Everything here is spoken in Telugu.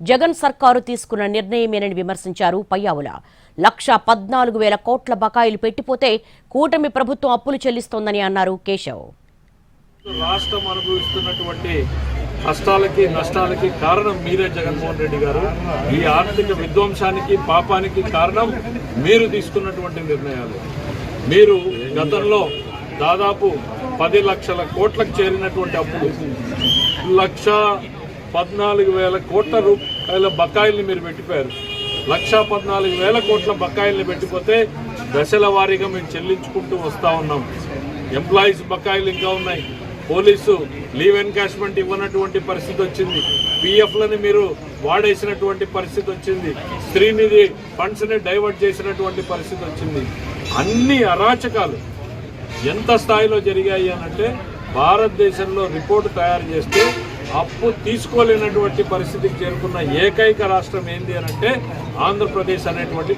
జగన్ సర్కారు తీసుకున్న నిర్ణయమేనని విమర్శించారు పయ్యావుల. 1,14,000 కోట్ల బకాయిలు పెట్టిపోతే కూటమి ప్రభుత్వం అప్పులు చెల్లిస్తోందని అన్నారు కేశవ్. రాష్ట్రం అనుభవిస్తున్నటువంటి కష్టాలకి నష్టాలకి కారణం మీరే జగన్మోహన్ రెడ్డి గారు. ఈ ఆర్థిక విధ్వంసానికి పాపానికి కారణం మీరు తీసుకున్నటువంటి నిర్ణయాలు. మీరు గతంలో దాదాపు 10 లక్షల కోట్లకు చేరినటువంటి అప్పులు 1,14,000 కోట్ల రూపాయల బకాయిల్ని మీరు పెట్టిపోయారు. 1,14,000 కోట్ల బకాయిల్ని పెట్టిపోతే దశల వారీగా మేము చెల్లించుకుంటూ వస్తూ ఉన్నాం. ఎంప్లాయీస్ బకాయిలు ఇంకా ఉన్నాయి. పోలీసు లీవ్ ఎన్కాష్మెంట్ ఇవ్వనటువంటి పరిస్థితి వచ్చింది. పిఎఫ్లని మీరు వాడేసినటువంటి పరిస్థితి వచ్చింది. స్త్రీనిధి ఫండ్స్ని డైవర్ట్ చేసినటువంటి పరిస్థితి వచ్చింది. అన్ని అరాచకాలు ఎంత స్థాయిలో జరిగాయి అనంటే భారతదేశంలో రిపోర్టు తయారు చేస్తే అప్పు తీసుకోలేనటువంటి పరిస్థితికి చేరుకున్న ఏకైక రాష్ట్రం ఏంది అనంటే ఆంధ్రప్రదేశ్ అనేటువంటి